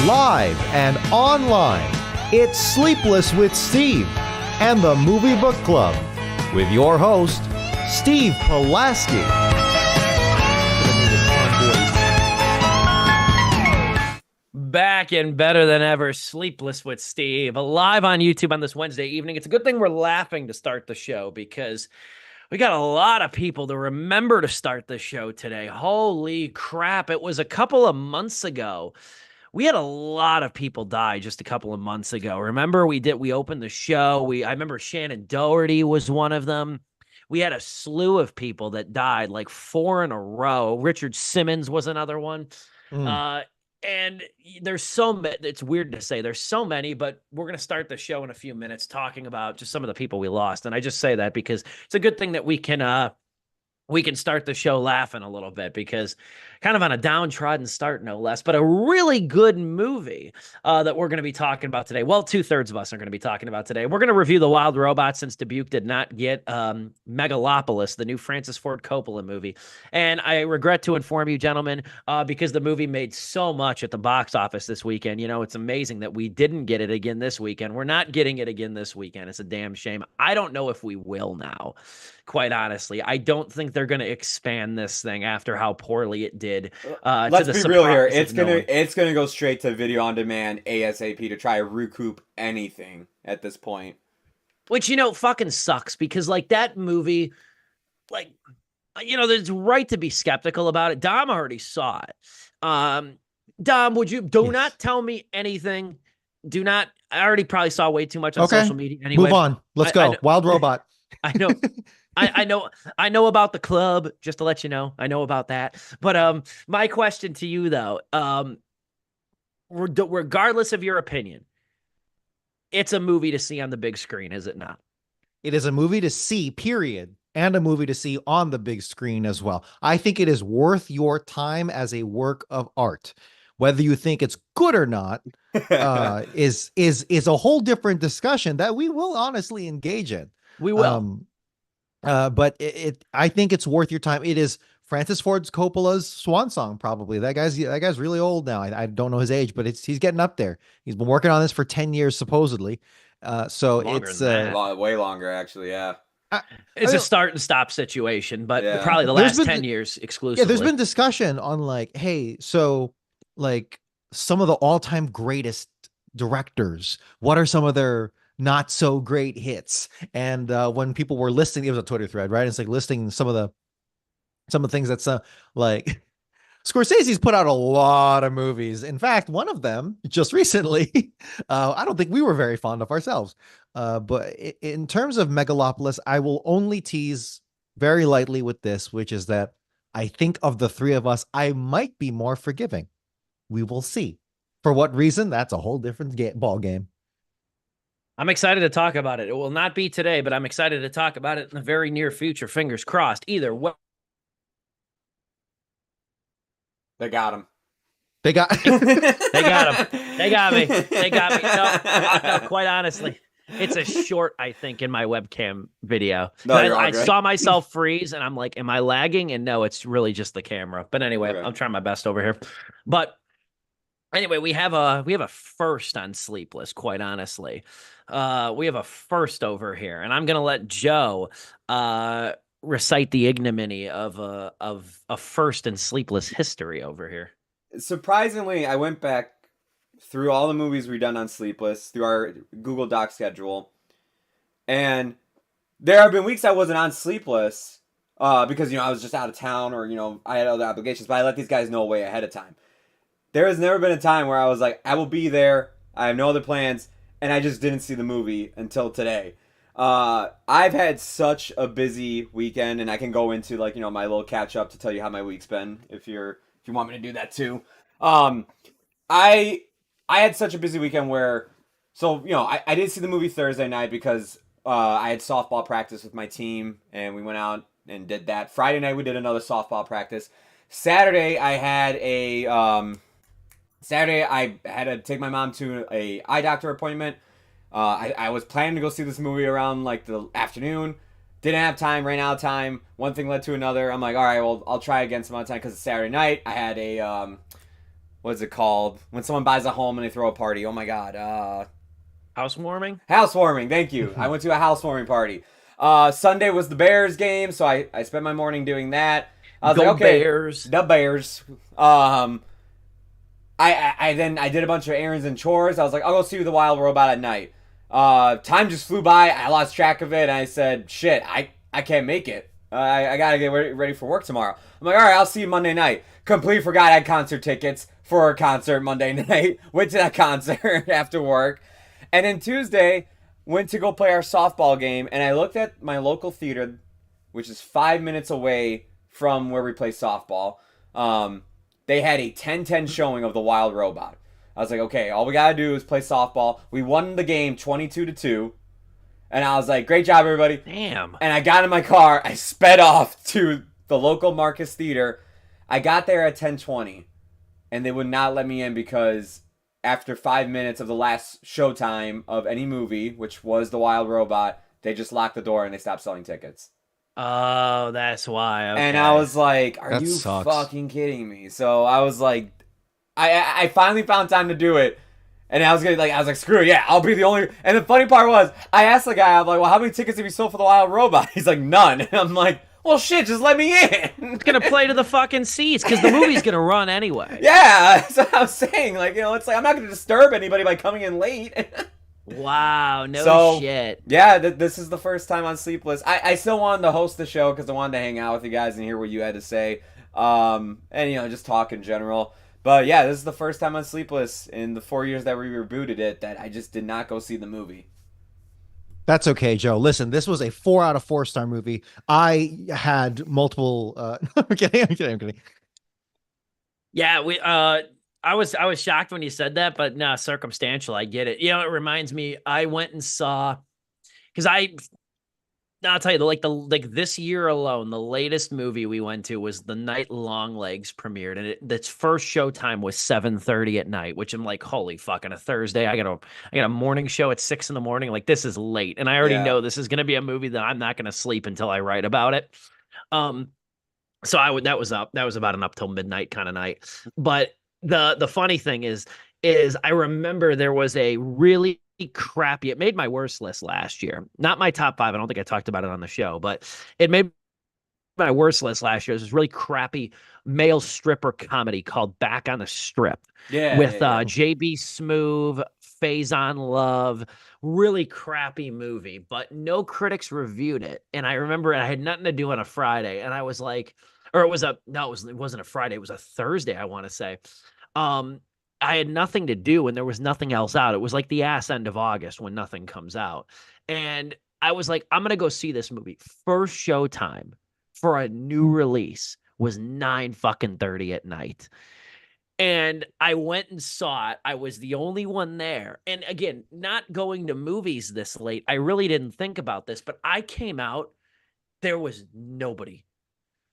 live and online. It's Sleepless with Steve and the Movie Book Club with your host, Steve Pulaski. Back and better than ever, Sleepless with Steve, live on YouTube on this Wednesday evening. It's a good thing we're laughing to start the show because we got a lot of people to remember to start the show today. Holy crap. It was a couple of months ago. We had a lot of people die just a couple of months ago. Remember, we opened the show. I remember Shannon Doherty was one of them. We had a slew of people that died, like 4 in a row. Richard Simmons was another one. And there's so many, it's weird to say there's so many, but we're going to start the show in a few minutes talking about just some of the people we lost. And I just say that because it's a good thing that we can start the show laughing a little bit because kind of on a downtrodden start, no less, but a really good movie that we're going to be talking about today. Well, 2/3 of us are going to be talking about today. We're going to review The Wild Robot since Dubuque did not get Megalopolis, the new Francis Ford Coppola movie. And I regret to inform you, gentlemen, because the movie made so much at the box office this weekend. You know, it's amazing that we didn't get it again this weekend. We're not getting it again this weekend. It's a damn shame. I don't know if we will now. Quite honestly, I don't think they're going to expand this thing after how poorly it did. Let's be real here. It's gonna go straight to video on demand ASAP to try to recoup anything at this point. Which, you know, fucking sucks because like that movie, like, you know, there's right to be skeptical about it. Dom already saw it. Dom, would you not tell me anything? I already probably saw way too much on social media anyway. Move on. Let's go. Wild Robot. I know. I know about the club, just to let you know. I know about that. But my question to you though, regardless of your opinion, it's a movie to see on the big screen, is it not? It is a movie to see, period, and a movie to see on the big screen as well. I think it is worth your time as a work of art. Whether you think it's good or not is a whole different discussion that we will honestly engage in. We will. But I think it's worth your time. It is Francis Ford Coppola's swan song, probably. That guy's really old now. I don't know his age, but he's getting up there. He's been working on this for 10 years, supposedly. So longer it's way longer, actually. Yeah. It's a start and stop situation, but probably the last 10 years exclusively. Yeah, there's been discussion on like, hey, so like some of the all-time greatest directors, what are some of their not so great hits? And when people were listing, it was a Twitter thread, right? It's like listing some of the things that's like Scorsese's put out a lot of movies. In fact, one of them just recently, I don't think we were very fond of ourselves. But in terms of Megalopolis, I will only tease very lightly with this, which is that I think of the three of us, I might be more forgiving. We will see. For what reason? That's a whole different ball game. I'm excited to talk about it. It will not be today, but I'm excited to talk about it in the very near future. Fingers crossed. Either way. They got him. They got him. They got me. No, quite honestly. It's a short, I think, in my webcam video. No, I saw myself freeze, and I'm like, am I lagging? And no, it's really just the camera. But anyway, okay. I'm trying my best over here. But anyway, we have a first on Sleepless, quite honestly. We have a first over here, and I'm going to let Joe recite the ignominy of a first in Sleepless history over here. Surprisingly, I went back through all the movies we've done on Sleepless, through our Google Doc schedule, and there have been weeks I wasn't on Sleepless because, you know, I was just out of town or, you know, I had other obligations, but I let these guys know way ahead of time. There has never been a time where I was like, I will be there, I have no other plans, and I just didn't see the movie until today. I've had such a busy weekend, and I can go into, like, you know, my little catch up to tell you how my week's been if you want me to do that too. I had such a busy weekend where, so, you know, I didn't see the movie Thursday night because I had softball practice with my team, and we went out and did that. Friday night we did another softball practice. Saturday I had to take my mom to a eye doctor appointment. I was planning to go see this movie around like the afternoon. Didn't have time, ran out of time. One thing led to another. I'm like, all right, well, I'll try again some other time because it's Saturday night. I had what's it called? When someone buys a home and they throw a party. Oh my god. Housewarming? Housewarming. Thank you. I went to a housewarming party. Sunday was the Bears game, so I spent my morning doing that. I was like, Go okay, Bears. the Bears. I then I did a bunch of errands and chores. I was like, I'll go see the wild robot at night. Time just flew by. I lost track of it, and I said, shit, I can't make it. I gotta get ready for work tomorrow. I'm like, all right, I'll see you Monday night. Completely forgot I had concert tickets for a concert Monday night. Went to that concert after work. And then Tuesday, went to go play our softball game, and I looked at my local theater, which is 5 minutes away from where we play softball. They had a 10-10 showing of the Wild Robot. I was like, okay, all we gotta do is play softball. We won the game 22-2. And I was like, great job, everybody. Damn. And I got in my car. I sped off to the local Marcus Theater. I got there at 10:20, and they would not let me in because after 5 minutes of the last showtime of any movie, which was The Wild Robot, they just locked the door and they stopped selling tickets. Oh, that's why. Okay. And I was like, are That you sucks. fucking kidding me? So I was like, I finally found time to do it. And I was like, screw it, yeah, I'll be the only. And the funny part was, I asked the guy, I'm like, well, how many tickets have you sold for The Wild Robot? He's like, none. And I'm like, well, shit, just let me in. It's gonna play to the fucking seats because the movie's gonna run anyway. Yeah, that's what I was saying. Like, it's like I'm not going to disturb anybody by coming in late. Wow, no So, shit. Yeah, this is the first time on Sleepless. I still wanted to host the show because I wanted to hang out with you guys and hear what you had to say, and just talk in general. But yeah, this is the first time on Sleepless in the 4 years that we rebooted it that I just did not go see the movie. That's okay, Joe. Listen, this was a 4 out of 4 star movie. I had multiple. I'm kidding. Yeah, I was shocked when you said that, but no, circumstantial. I get it. It reminds me. I went and saw because I'll tell you, like this year alone, the latest movie we went to was the night Longlegs premiered, and its first showtime was 7:30 at night, which I'm like, holy fuck, on a Thursday, I got a morning show at 6 in the morning. Like, this is late, and I already know this is gonna be a movie that I'm not gonna sleep until I write about it. So that was about an up till midnight kind of night. But the funny thing is I remember there was a really crappy. It made my worst list last year. Not my top 5. I don't think I talked about it on the show, but it made my worst list last year. It was this really crappy male stripper comedy called Back on the Strip. Yeah, with yeah. JB Smoove, Faison Love. Really crappy movie, but no critics reviewed it. And I remember I had nothing to do on a Friday, and I was like, or it wasn't a Friday, it was a Thursday, I want to say. I had nothing to do and there was nothing else out. It was like the ass end of August when nothing comes out. And I was like, I'm going to go see this movie. First showtime for a new release was 9:30 at night. And I went and saw it. I was the only one there. And again, not going to movies this late, I really didn't think about this, but I came out, there was nobody.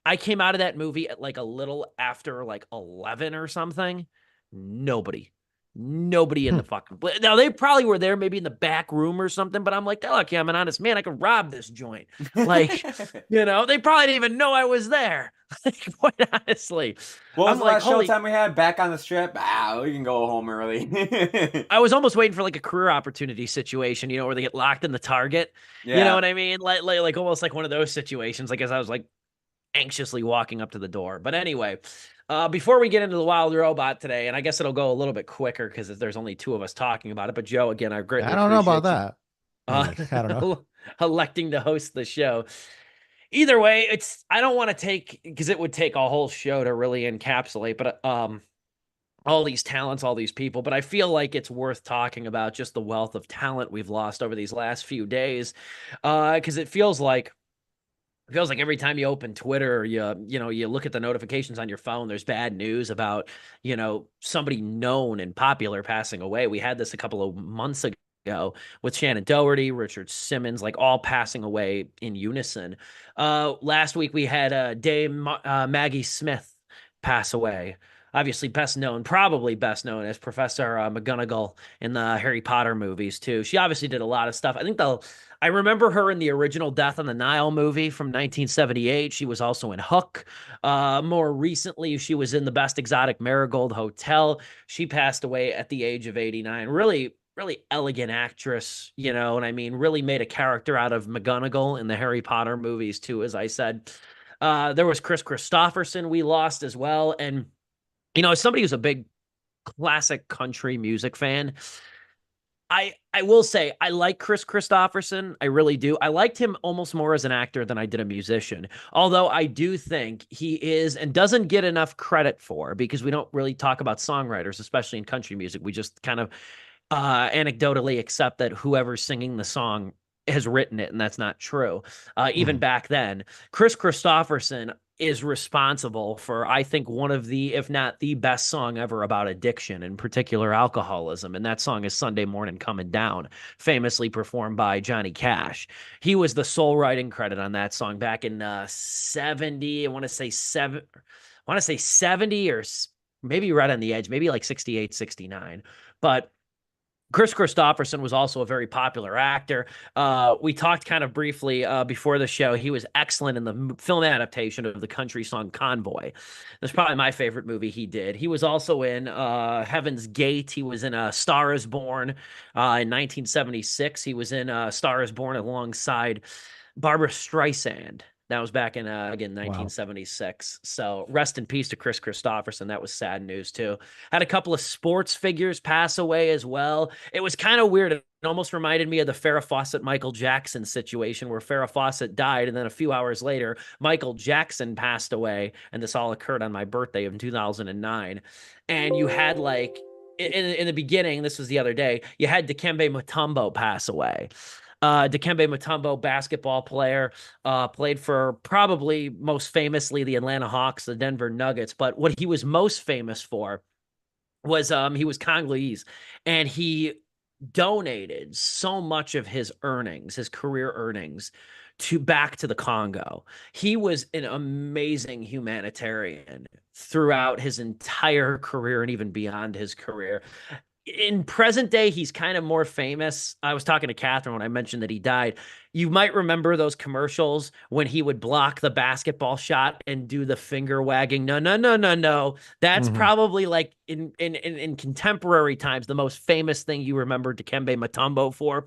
I came out of that movie at like a little after like 11 or something. Nobody in the fucking. Now they probably were there, maybe in the back room or something. But I'm like, oh, okay, I'm an honest man. I could rob this joint. Like, they probably didn't even know I was there. Like, quite honestly, What was I'm the like, last showtime we had? Back on the Strip? We can go home early. I was almost waiting for like a career opportunity situation, where they get locked in the Target. Yeah. You know what I mean? Like almost like one of those situations. Like as I was like anxiously walking up to the door. But anyway, before we get into the Wild Robot today, and I guess it'll go a little bit quicker because there's only 2 of us talking about it. But Joe, again, I greatly I don't know appreciate about you, that. I don't know. electing to host the show. Either way, I don't want to take because it would take a whole show to really encapsulate, but all these talents, all these people. But I feel like it's worth talking about just the wealth of talent we've lost over these last few days, because it feels like every time you open Twitter, you look at the notifications on your phone, there's bad news about, somebody known and popular passing away. We had this a couple of months ago with Shannon Doherty, Richard Simmons, like all passing away in unison. Last week we had Dame Maggie Smith pass away. obviously best known, probably best known as Professor McGonagall in the Harry Potter movies too. She obviously did a lot of stuff. I remember her in the original Death on the Nile movie from 1978. She was also in Hook. More recently, she was in The Best Exotic Marigold Hotel. She passed away at the age of 89. Really, really elegant actress, you know, and I mean, really made a character out of McGonagall in the Harry Potter movies too, as I said. There was Chris Christopherson we lost as well. And, you know, as somebody who's a big classic country music fan, I will say I like Chris Christopherson. I really do. I liked him almost more as an actor than I did a musician. Although I do think he is and doesn't get enough credit for, because we don't really talk about songwriters, especially in country music. We just kind of anecdotally accept that whoever's singing the song has written it, and that's not true. Even Mhm. back then, Chris Christopherson is responsible for, I think, one of the, if not the best song ever about addiction, in particular alcoholism. And that song is Sunday Morning Coming Down, famously performed by Johnny Cash. He was the sole writing credit on that song back in 70. I want to say 70 or maybe right on the edge, maybe like 68, 69. But Chris Christopherson was also a very popular actor. We talked kind of briefly before the show. He was excellent in the film adaptation of the country song Convoy. That's probably my favorite movie he did. He was also in Heaven's Gate. He was in Star is Born in 1976. He was in Star is Born alongside Barbara Streisand. That was back in again Wow. 1976. So rest in peace to Chris Christopherson. That was sad news too. Had a couple of sports figures pass away as well. It was kind of weird. It almost reminded me of the Farrah Fawcett Michael Jackson situation, where Farrah Fawcett died, and then a few hours later Michael Jackson passed away, and this all occurred on my birthday of 2009. And you had like in the beginning, this was the other day, you had Dikembe Mutombo pass away. Dikembe Mutombo, basketball player, played for probably most famously the Atlanta Hawks, the Denver Nuggets. But what he was most famous for was he was Congolese, and he donated so much of his earnings, his career earnings, to back to the Congo. He was an amazing humanitarian throughout his entire career and even beyond his career. In present day, he's kind of more famous. I was talking to Catherine when I mentioned that he died. You might remember those commercials when he would block the basketball shot and do the finger wagging. No, no, no, no, no. That's Mhm. probably like in contemporary times the most famous thing you remember Dikembe Mutombo for.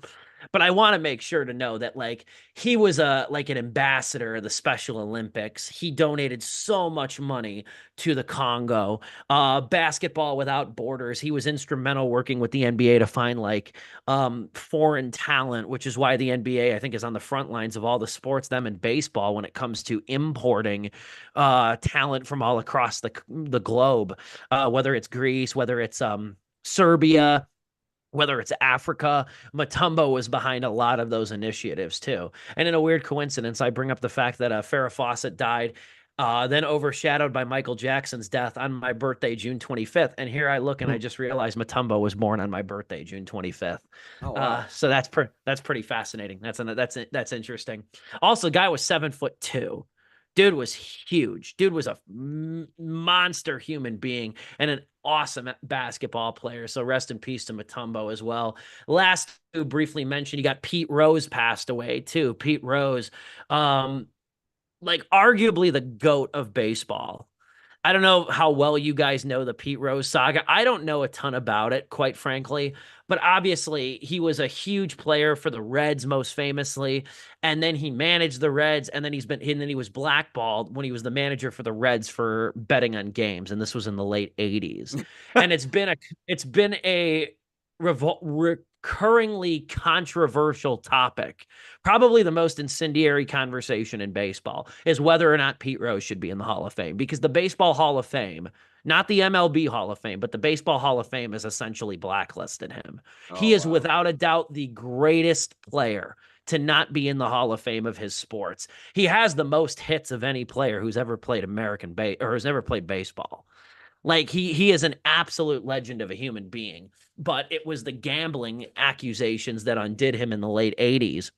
But I want to make sure to know that like he was a like an ambassador of the Special Olympics. He donated so much money to the Congo. Basketball Without Borders. He was instrumental working with the NBA to find like foreign talent, which is why the NBA I think is on the front lines of all the sports, them and baseball, when it comes to importing talent from all across the globe, whether it's Greece, whether it's Serbia, whether it's Africa. Mutombo was behind a lot of those initiatives too. And in a weird coincidence, I bring up the fact that Farrah Fawcett died, then overshadowed by Michael Jackson's death on my birthday, June 25th. And here I look and I just realized Mutombo was born on my birthday, June 25th. Oh wow. So that's pretty fascinating. That's interesting. Also, the guy was 7'2". Dude was huge. Dude was a monster human being and an awesome basketball player. So rest in peace to Mutombo as well. Last two briefly mentioned, you got Pete Rose passed away too. Pete Rose, um, like arguably the GOAT of baseball. I don't know how well you guys know the Pete Rose saga. I don't know a ton about it, quite frankly, but obviously he was a huge player for the Reds, most famously, and then he managed the Reds, and then he was blackballed when he was the manager for the Reds for betting on games, and this was in the late '80s. And it's been a recurringly controversial topic. Probably the most incendiary conversation in baseball is whether or not Pete Rose should be in the Hall of Fame, because the Baseball Hall of Fame, not the MLB Hall of Fame, but the Baseball Hall of Fame has essentially blacklisted him. Oh He is wow. without a doubt the greatest player to not be in the Hall of Fame of his sports. He has the most hits of any player who's ever played or has ever played baseball. Like he is an absolute legend of a human being, but it was the gambling accusations that undid him in the late '80s.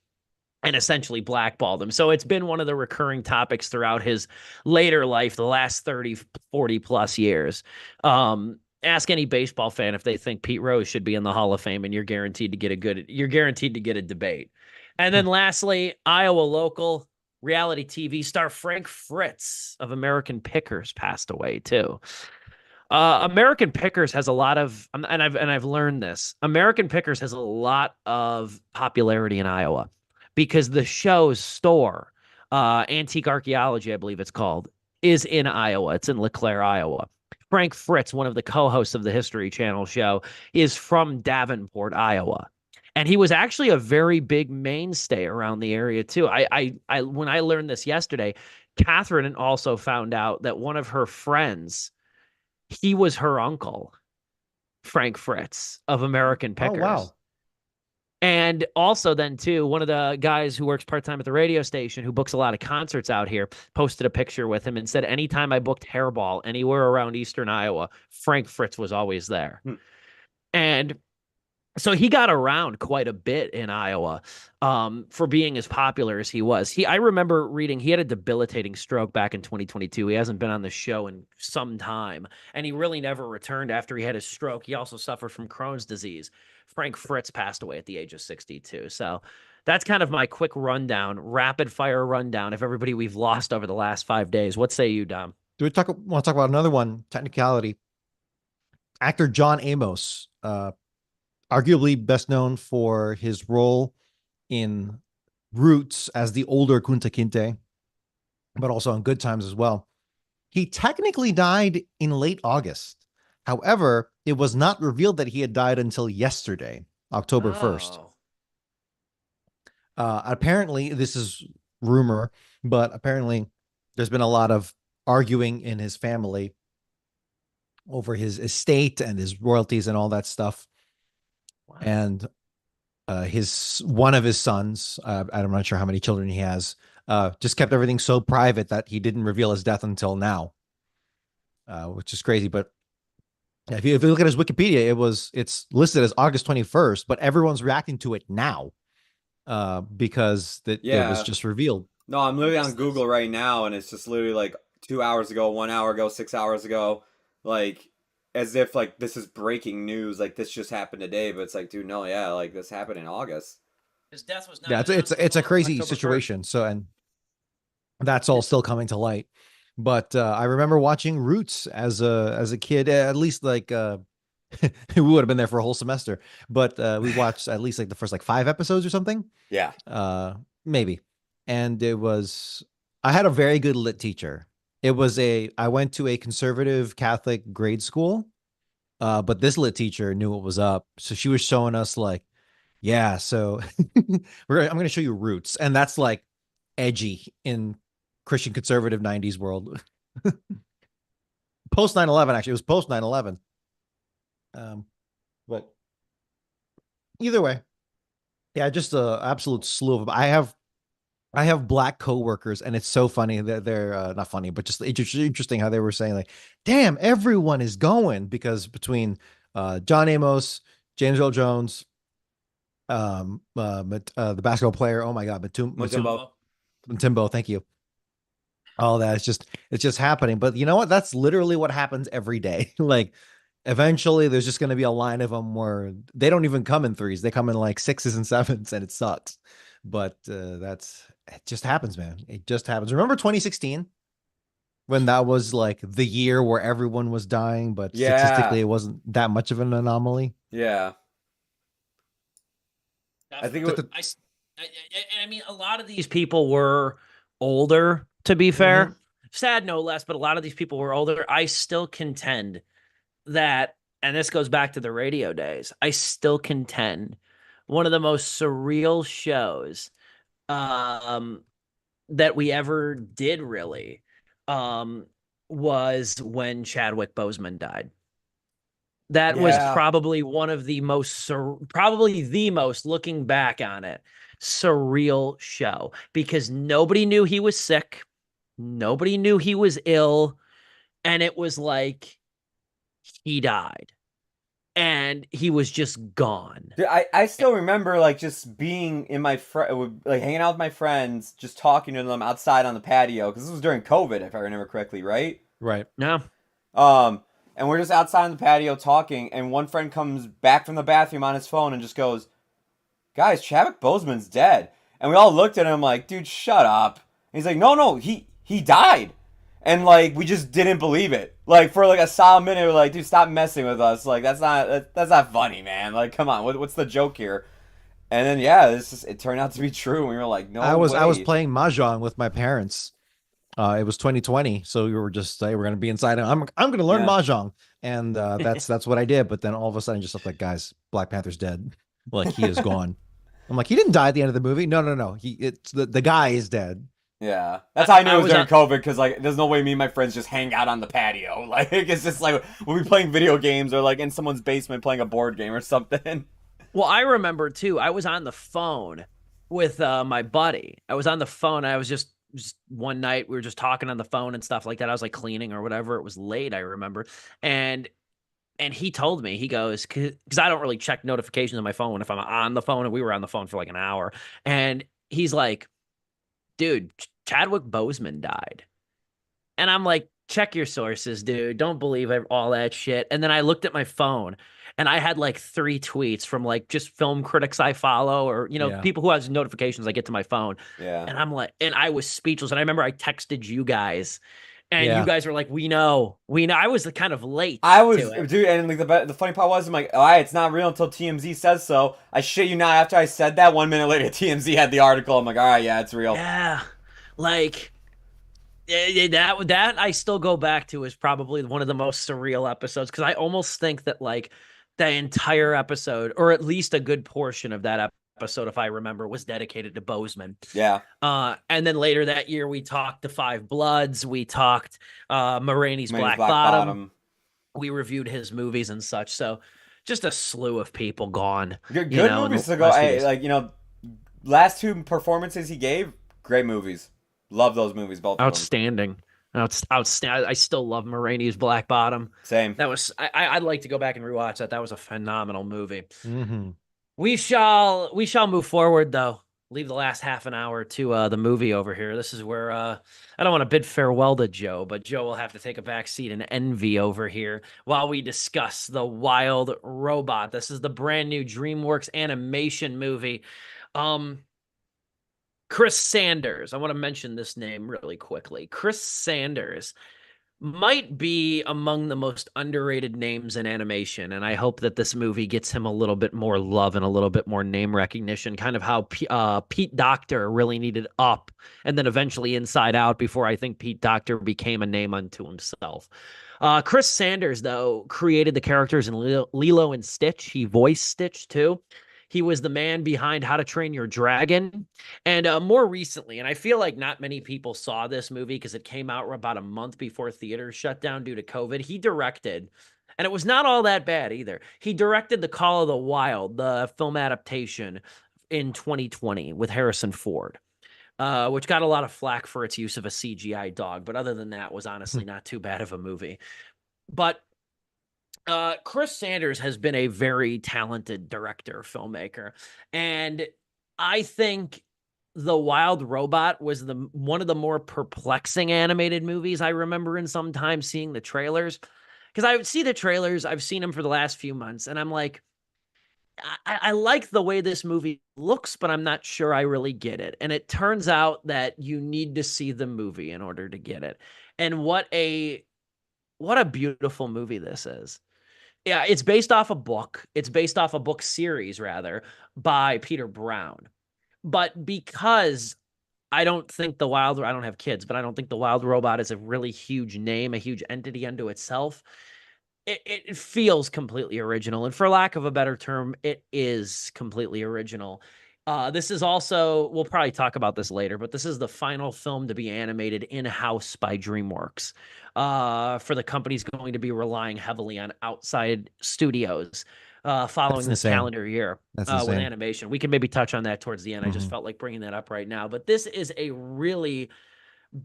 and essentially blackballed him. So it's been one of the recurring topics throughout his later life, the last 30, 40 plus years. Ask any baseball fan if they think Pete Rose should be in the Hall of Fame, and you're guaranteed to get a debate. And then lastly, Iowa local reality TV star Frank Fritz of American Pickers passed away too. American Pickers has a lot of, and I've learned this. American Pickers has a lot of popularity in Iowa because the show's store, Antique Archaeology, I believe it's called, is in Iowa. It's in LeClaire, Iowa. Frank Fritz, one of the co-hosts of the History Channel show, is from Davenport, Iowa. And he was actually a very big mainstay around the area too. When I learned this yesterday, Catherine also found out that one of her friends, he was her uncle, Frank Fritz of American Oh, Pickers. wow. And also then too, one of the guys who works part-time at the radio station who books a lot of concerts out here posted a picture with him and said, anytime I booked hairball anywhere around Eastern Iowa, Frank Fritz was always there. And so he got around quite a bit in Iowa for being as popular as he was. I remember reading he had a debilitating stroke back in 2022. He hasn't been on the show in some time, and he really never returned after he had his stroke. He also suffered from Crohn's disease. Frank Fritz passed away at the age of 62. So that's kind of my quick rundown, rapid fire rundown of everybody we've lost over the last 5 days. What say you, Dom? Want to talk about another one? Technicality. Actor John Amos, arguably best known for his role in Roots as the older Kunta Kinte, but also on Good Times as well. He technically died in late August. However, it was not revealed that he had died until yesterday, October 1st. Apparently, this is rumor, but apparently there's been a lot of arguing in his family over his estate and his royalties and all that stuff. Wow. And one of his sons, I'm not sure how many children he has, just kept everything so private that he didn't reveal his death until now, which is crazy. But if you look at his Wikipedia, it's listed as August 21st, but everyone's reacting to it now because it was just revealed. No, I'm literally on Google right now, and it's just literally like 2 hours ago, 1 hour ago, 6 hours ago, like as if like this is breaking news, like this just happened today. But it's like, dude, no, yeah, like this happened in August. His death was not. Yeah, it's a crazy situation. 1st. So, and that's all still coming to light. But I remember watching Roots as a kid, at least like we would have been there for a whole semester. But we watched at least like the first like 5 episodes or something. Yeah, maybe. And I had a very good lit teacher. I went to a conservative Catholic grade school, but this lit teacher knew what was up. So she was showing us like, yeah, so I'm going to show you Roots. And that's like edgy in Christian conservative 90s world. Post 9/11, actually. It was post 9/11. But either way, yeah, just an absolute slew of them. I have black coworkers, and it's so funny that they're not funny, but just interesting how they were saying like, damn, everyone is going, because between John Amos, James Earl Jones, the basketball player, oh my God, Mutombo, thank you. All that, it's just happening. But you know what? That's literally what happens every day. Like eventually there's just going to be a line of them where they don't even come in 3s. They come in like 6s and 7s, and it sucks. But it just happens, man. It just happens. Remember 2016 when that was like the year where everyone was dying, but statistically it wasn't that much of an anomaly. Yeah. I think I mean, a lot of these people were older, to be fair. Mm-hmm. Sad no less, but a lot of these people were older. I still contend that, and this goes back to the radio days, I still contend one of the most surreal shows that we ever did really was when Chadwick Boseman died. That was probably one of the most, probably the most, looking back on it, surreal show, because nobody knew he was sick. Nobody knew he was ill. And it was like he died. and he was just gone. Dude, I still remember like just being in my like hanging out with my friends, just talking to them outside on the patio because this was during COVID, if I remember correctly, right? Right. No. Um, and we're just outside on the patio talking, and one friend comes back from the bathroom on his phone and just goes, "Guys, Chadwick Boseman's dead." And we all looked at him like, "Dude, shut up." And he's like, "No, he died." And like we just didn't believe it. Like for like a solid minute, we're like, "Dude, stop messing with us. Like that's not funny, man. Like come on, what's the joke here?" And then yeah, it turned out to be true. And we were like, "No I was way." playing mahjong with my parents. It was 2020, so we were just we're gonna be inside. And I'm gonna learn Yeah. mahjong, and that's what I did. But then all of a sudden, just looked like, guys, Black Panther's dead. Like he is gone. I'm like, he didn't die at the end of the movie. No. It's the guy is dead. Yeah, that's how I knew it was during on- COVID because like there's no way me and my friends just hang out on the patio. Like it's just like we'll be playing video games or like in someone's basement playing a board game or something. Well, I remember too. I was on the phone with my buddy. I was on the phone. I was just one night we were just talking on the phone and stuff like that. I was like cleaning or whatever. It was late, I remember, and he told me, he goes, because I don't really check notifications on my phone if I'm on the phone, and we were on the phone for like an hour, and he's like, dude, Chadwick Boseman died. And I'm like, check your sources, dude. Don't believe all that shit. And then I looked at my phone and I had like 3 tweets from like just film critics I follow or, Yeah. people who has notifications I get to my phone. Yeah. And I'm like, and I was speechless. And I remember I texted you guys and Yeah. you guys were like, we know. I was kind of late. I was, to it. dude, and like the funny part was, I'm like, all right, it's not real until TMZ says so. I shit you not. After I said that, 1 minute later, TMZ had the article. I'm like, all right, yeah, it's real. Yeah. Like, that I still go back to is probably one of the most surreal episodes because I almost think that like the entire episode, or at least a good portion of that episode, if I remember, was dedicated to Boseman. Yeah. And then later that year, we talked The Five Bloods. We talked Maraine's Black Black Bottom. We reviewed his movies and such. So just a slew of people gone. Good movies to go. Like last 2 performances he gave, great movies. Love those movies, both Outstanding. Outstanding. I still love Maraine's Black Bottom. Same. That was I'd like to go back and rewatch that. That was a phenomenal movie. Mm-hmm. We shall move forward though. Leave the last half an hour to the movie over here. This is where I don't want to bid farewell to Joe, but Joe will have to take a back seat and envy over here while we discuss The Wild Robot. This is the brand new DreamWorks animation movie. Chris Sanders. I want to mention this name really quickly. Chris Sanders might be among the most underrated names in animation, and I hope that this movie gets him a little bit more love and a little bit more name recognition, kind of how Pete Docter really needed Up and then eventually Inside Out before I think Pete Docter became a name unto himself. Chris Sanders, though, created the characters in Lilo and Stitch. He voiced Stitch, too. He was the man behind How to Train Your Dragon. And more recently, and I feel like not many people saw this movie because it came out about a month before theaters shut down due to COVID. He directed, and it was not all that bad either. He directed The Call of the Wild, the film adaptation in 2020 with Harrison Ford, which got a lot of flack for its use of a CGI dog. But other than that, was honestly not too bad of a movie. But Chris Sanders has been a very talented director, filmmaker, and I think The Wild Robot was one of the more perplexing animated movies I remember in some time seeing the trailers. Because I would see the trailers, I've seen them for the last few months, and I'm like, I like the way this movie looks, but I'm not sure I really get it. And it turns out that you need to see the movie in order to get it. And what a beautiful movie this is. Yeah, it's based off a book. It's based off a book series, rather, by Peter Brown. But because I don't have kids, but I don't think The Wild Robot is a really huge name, a huge entity unto itself. It feels completely original. And for lack of a better term, it is completely original. This is also, we'll probably talk about this later, but this is the final film to be animated in-house by DreamWorks. For the company's going to be relying heavily on outside studios following this calendar year with animation. We can maybe touch on that towards the end. I just felt like bringing that up right now. But this is a really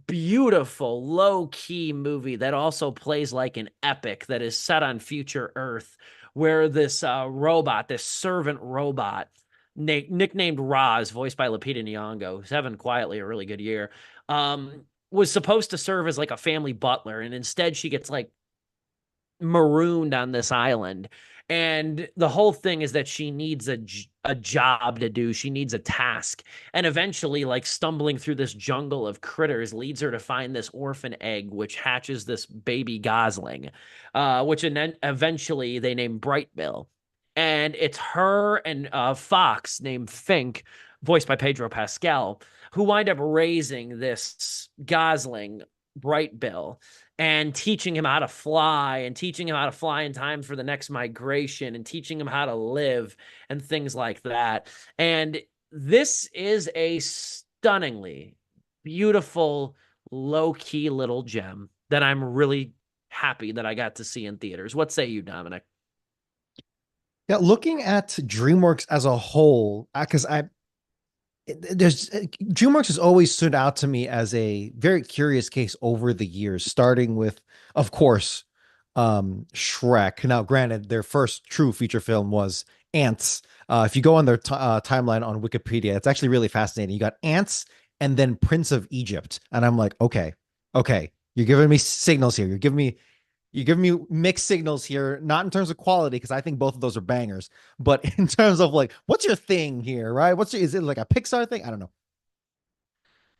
beautiful, low-key movie that also plays like an epic that is set on future Earth where this robot, this servant robot, nicknamed Roz, voiced by Lupita Nyong'o, who's having quietly a really good year, was supposed to serve as like a family butler, and instead she gets like marooned on this island. And the whole thing is that she needs a job to do. She needs a task. And eventually, like stumbling through this jungle of critters leads her to find this orphan egg, which hatches this baby gosling, which then eventually they name Brightbill. And it's her and Fox named Fink, voiced by Pedro Pascal, who wind up raising this gosling, Brightbill, and teaching him how to fly and teaching him how to fly in time for the next migration and teaching him how to live and things like that. And this is a stunningly beautiful, low-key little gem that I'm really happy that I got to see in theaters. What say you, Dominic? Yeah, looking at DreamWorks as a whole, because there's DreamWorks has always stood out to me as a very curious case over the years, starting with, of course, Shrek. Now, granted, their first true feature film was Ants. If you go on their timeline on Wikipedia, it's actually really fascinating. You got Ants and then Prince of Egypt, and I'm like, okay, you're giving me signals here. You're giving me mixed signals here, not in terms of quality, because I think both of those are bangers, but in terms of like, what's your thing here, right? Is it like a Pixar thing? I don't know.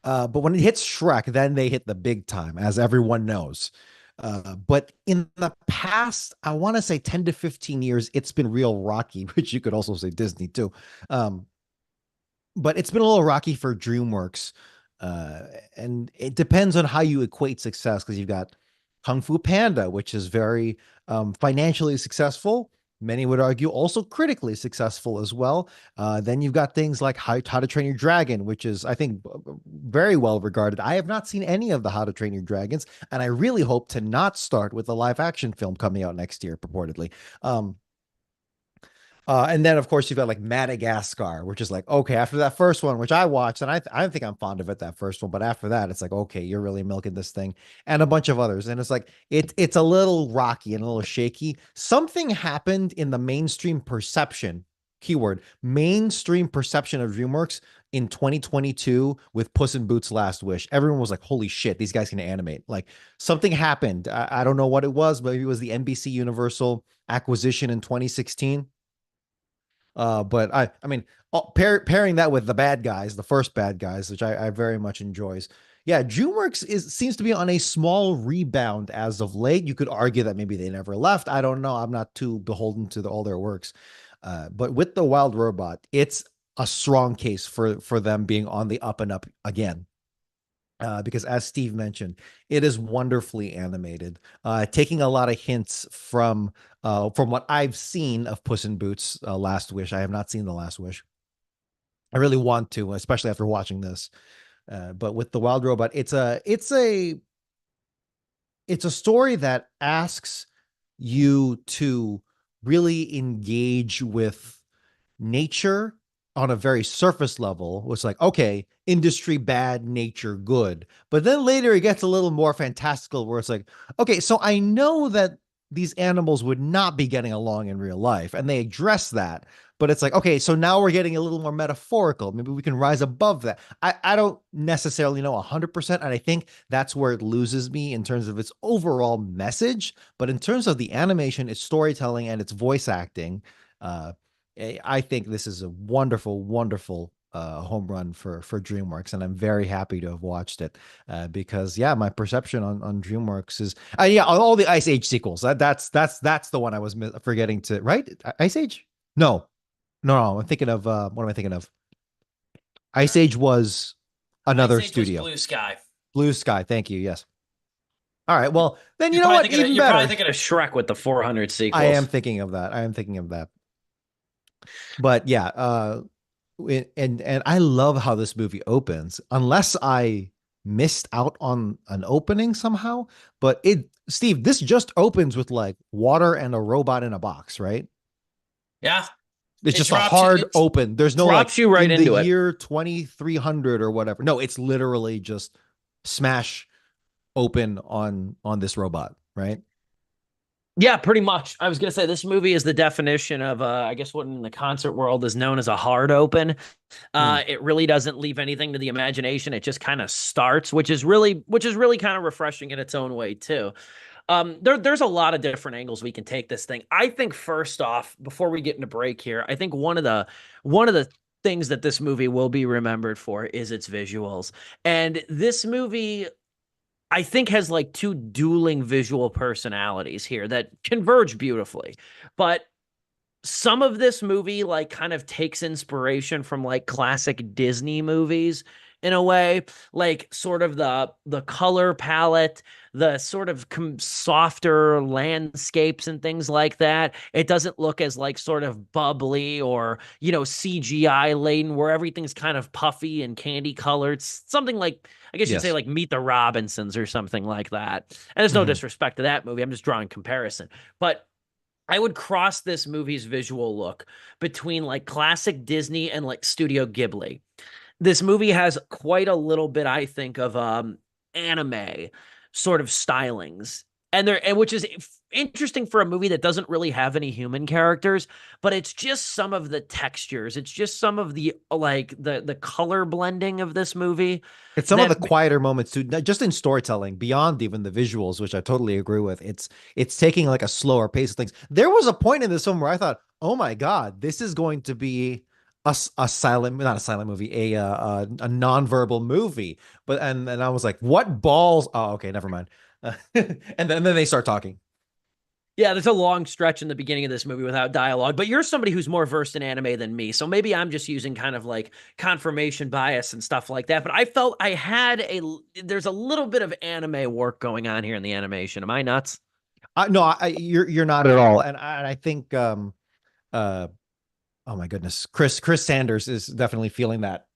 But when it hits Shrek, then they hit the big time, as everyone knows. But in the past, I want to say 10 to 15 years, it's been real rocky, which you could also say Disney too. But it's been a little rocky for DreamWorks. And it depends on how you equate success, because you've got Kung Fu Panda, which is very financially successful. Many would argue also critically successful as well. Then you've got things like How to Train Your Dragon, which is, I think, very well regarded. I have not seen any of the How to Train Your Dragons, and I really hope to not start with the live action film coming out next year, purportedly. And then, of course, you've got like Madagascar, which is like, okay, after that first one, which I watched, and I think I'm fond of it, that first one, but after that, it's like, okay, you're really milking this thing, and a bunch of others. And it's like, it's a little rocky and a little shaky. Something happened in the mainstream perception, keyword, mainstream perception of DreamWorks in 2022 with Puss in Boots Last Wish. Everyone was like, holy shit, these guys can animate. Like, something happened. I don't know what it was. Maybe it was the NBC Universal acquisition in 2016. But I mean, pairing that with the bad guys, the first bad guys, which I very much enjoys. Yeah, DreamWorks seems to be on a small rebound as of late. You could argue that maybe they never left. I don't know. I'm not too beholden to all their works. But with the Wild Robot, it's a strong case for them being on the up and up again. Because as Steve mentioned, it is wonderfully animated, taking a lot of hints from what I've seen of Puss in Boots Last Wish. I have not seen The Last Wish. I really want to, especially after watching this. But with the Wild Robot, it's a story that asks you to really engage with nature on a very surface level. Was like, okay, industry bad, nature good. But then later it gets a little more fantastical, where it's like, okay, so I know that these animals would not be getting along in real life, and they address that. But it's like, okay, so now we're getting a little more metaphorical. Maybe we can rise above that. I don't necessarily know 100%, and I think that's where it loses me in terms of its overall message. But in terms of the animation, its storytelling, and its voice acting, I think this is a wonderful, wonderful home run for DreamWorks, and I'm very happy to have watched it because yeah, my perception on DreamWorks is yeah, all the Ice Age sequels. That's the one I was forgetting to, right? Ice Age? No, I'm thinking of what am I thinking of? Ice Age was another Ice Age was studio. Blue Sky. Blue Sky. Thank you. Yes. All right. Well, then you You're know probably what? Even you're probably better. thinking of Shrek with the 400 sequels. I am thinking of that. But yeah, and I love how this movie opens, unless I missed out on an opening somehow. But Steve, this just opens with like water and a robot in a box, right? Yeah. It's just a hard open. There's no drops like you right in into the it. year 2300 or whatever. No, it's literally just smash open on this robot, right? Yeah, pretty much. I was gonna say this movie is the definition of I guess what in the concert world is known as a hard open. Hmm. It really doesn't leave anything to the imagination. It just kind of starts, which is really kind of refreshing in its own way too. There's a lot of different angles we can take this thing. I think first off, before we get into break here, I think one of the things that this movie will be remembered for is its visuals. And this movie, I think, has like two dueling visual personalities here that converge beautifully. But some of this movie like kind of takes inspiration from like classic Disney movies in a way, like sort of the color palette, the sort of softer landscapes and things like that. It doesn't look as like sort of bubbly or, CGI laden where everything's kind of puffy and candy colored. Something like, I guess you'd say Yes. like Meet the Robinsons or something like that. And there's no Hmm. disrespect to that movie. I'm just drawing comparison. But I would cross this movie's visual look between like classic Disney and like Studio Ghibli. This movie has quite a little bit, I think, of anime sort of stylings. And which is interesting for a movie that doesn't really have any human characters, but it's just some of the textures. It's just some of the like the color blending of this movie It's some of that the quieter moments too, just in storytelling, beyond even the visuals, which I totally agree with. It's taking like a slower pace of things. There was a point in this film where I thought, "Oh my God, this is going to be a silent, not a silent movie, a nonverbal movie." But and I was like, "What balls?" Oh, okay, never mind. And then they start talking. Yeah, there's a long stretch in the beginning of this movie without dialogue, but you're somebody who's more versed in anime than me. So maybe I'm just using kind of like confirmation bias and stuff like that. But I felt there's a little bit of anime work going on here in the animation. Am I nuts? No, you're not at all. And I think uh oh my goodness, Chris Sanders is definitely feeling that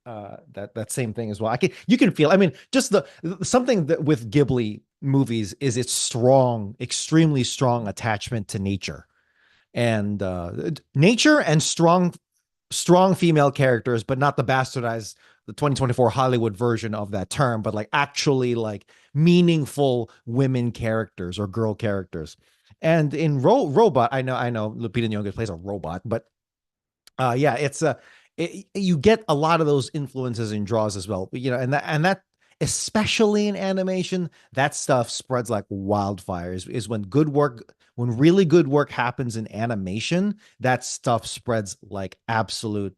same thing as well. You can feel. I mean, just the something that with Ghibli movies is its strong, extremely strong attachment to nature and nature and strong female characters, but not the bastardized the 2024 Hollywood version of that term, but like actually like meaningful women characters or girl characters. And in Robot, I know Lupita Nyong'o plays a robot, but yeah, you get a lot of those influences and draws as well. And that especially in animation, that stuff spreads like wildfire. Is when good work, when really good work happens in animation, that stuff spreads like absolute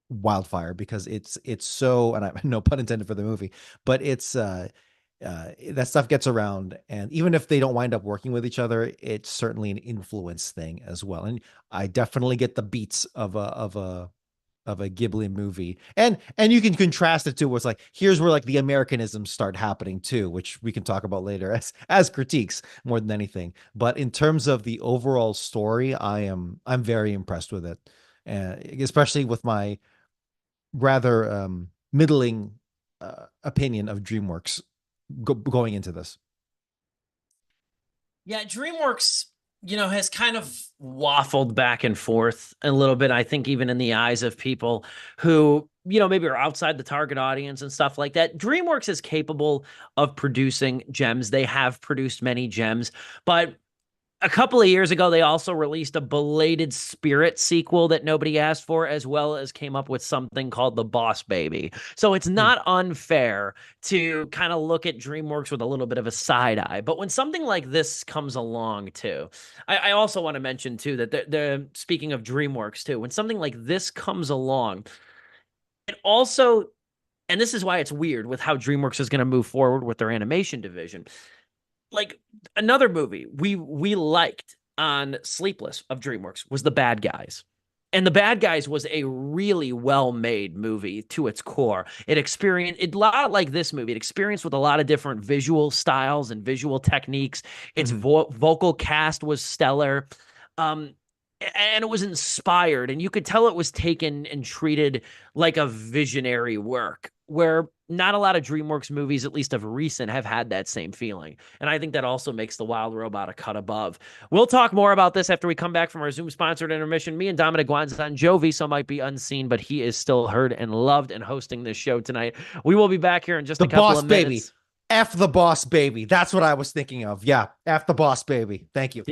wildfire because it's so, and I no pun intended for the movie, but that stuff gets around, and even if they don't wind up working with each other, it's certainly an influence thing as well. And I definitely get the beats of a Ghibli movie, and you can contrast it to what's like here's where like the Americanisms start happening too, which we can talk about later as critiques more than anything. But in terms of the overall story, I'm very impressed with it, especially with my rather middling opinion of DreamWorks going into this. Yeah, DreamWorks, has kind of waffled back and forth a little bit. I think even in the eyes of people who, maybe are outside the target audience and stuff like that. DreamWorks is capable of producing gems. They have produced many gems, but a couple of years ago, they also released a belated Spirit sequel that nobody asked for, as well as came up with something called The Boss Baby. So it's Hmm. not unfair to kind of look at DreamWorks with a little bit of a side eye. But when something like this comes along, too, I also want to mention, too, that the speaking of DreamWorks, too, when something like this comes along, it also, and this is why it's weird with how DreamWorks is going to move forward with their animation division, like another movie we liked on Sleepless of DreamWorks was The Bad Guys. And The Bad Guys was a really well-made movie to its core. It experienced it a lot like this movie. It experienced with a lot of different visual styles and visual techniques. Its Hmm. vocal cast was stellar. Um, and it was inspired, and you could tell it was taken and treated like a visionary work, where not a lot of DreamWorks movies, at least of recent, have had that same feeling. And I think that also makes The Wild Robot a cut above. We'll talk more about this after we come back from our Zoom-sponsored intermission. Me and Dominic Guanzon, Joe Viso might be unseen, but he is still heard and loved and hosting this show tonight. We will be back here in just The a couple Boss of Baby. minutes. F the Boss Baby. That's what I was thinking of. Yeah, F the Boss Baby. Thank you.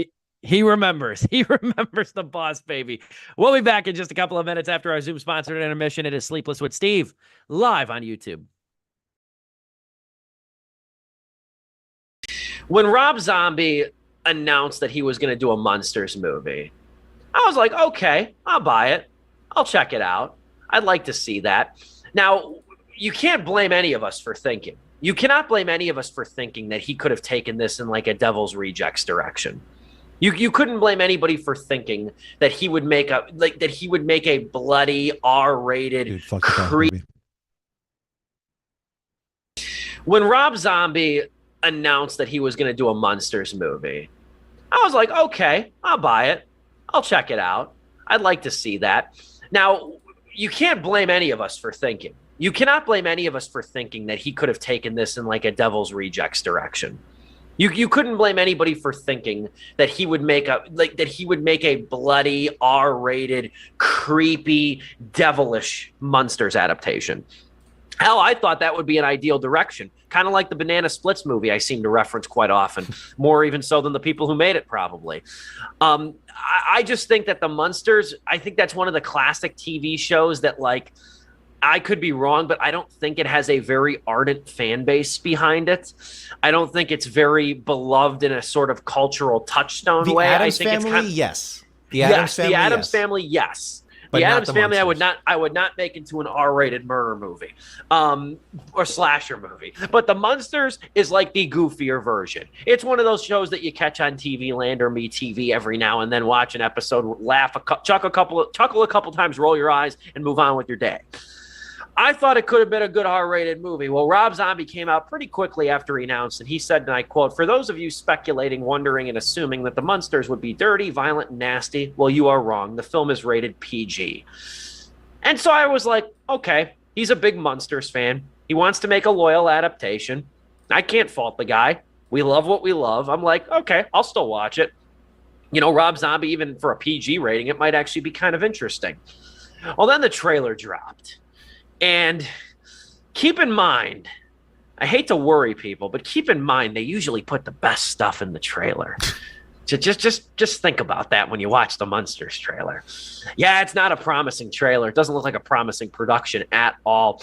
He remembers. He remembers the boss baby. We'll be back in just a couple of minutes after our Zoom sponsored intermission. It is Sleepless with Steve, live on YouTube. When Rob Zombie announced that he was going to do a Monsters movie, I was like, okay, I'll buy it. I'll check it out. I'd like to see that. Now, you can't blame any of us for thinking. You cannot blame any of us for thinking that he could have taken this in like a Devil's Rejects direction. You couldn't blame anybody for thinking that he would make a bloody R-rated When Rob Zombie announced that he was going to do a Monsters movie, I was like, okay, I'll buy it. I'll check it out. I'd like to see that. Now, you can't blame any of us for thinking. You cannot blame any of us for thinking that he could have taken this in like a Devil's Rejects direction. You couldn't blame anybody for thinking that he would make a bloody R-rated, creepy, devilish Munsters adaptation. Hell, I thought that would be an ideal direction, kind of like the Banana Splits movie I seem to reference quite often, more even so than the people who made it, probably. I just think that the Munsters, I think that's one of the classic TV shows that, like, I could be wrong, but I don't think it has a very ardent fan base behind it. I don't think it's very beloved in a sort of cultural touchstone way. Addams I think Family, it's kind of, yes. The Addams Family, yes. But the not Addams the Family, Munsters. I would not make into an R-rated murder movie, or slasher movie. But the Munsters is like the goofier version. It's one of those shows that you catch on TV Land or MeTV every now and then, watch an episode, laugh, chuckle a couple times, roll your eyes, and move on with your day. I thought it could have been a good R-rated movie. Well, Rob Zombie came out pretty quickly after he announced it. He said, and I quote, "For those of you speculating, wondering, and assuming that the Munsters would be dirty, violent, and nasty, well, you are wrong. The film is rated PG." And so I was like, okay, he's a big Munsters fan. He wants to make a loyal adaptation. I can't fault the guy. We love what we love. I'm like, okay, I'll still watch it. You know, Rob Zombie, even for a PG rating, it might actually be kind of interesting. Well, then the trailer dropped. And keep in mind, I hate to worry people, but keep in mind they usually put the best stuff in the trailer. So just think about that when you watch the Munsters trailer. Yeah, it's not a promising trailer. It doesn't look like a promising production at all.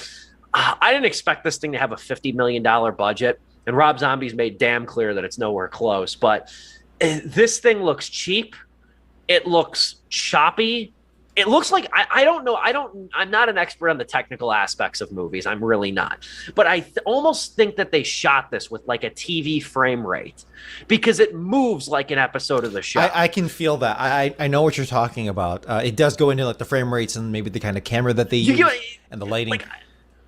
I didn't expect this thing to have a $50 million budget, and Rob Zombie's made damn clear that it's nowhere close. But this thing looks cheap. It looks choppy. It looks like, I don't know. I'm not an expert on the technical aspects of movies. I'm really not. But I almost think that they shot this with like a TV frame rate because it moves like an episode of the show. I can feel that. I know what you're talking about. It does go into like the frame rates and maybe the kind of camera that they use and the lighting. Like,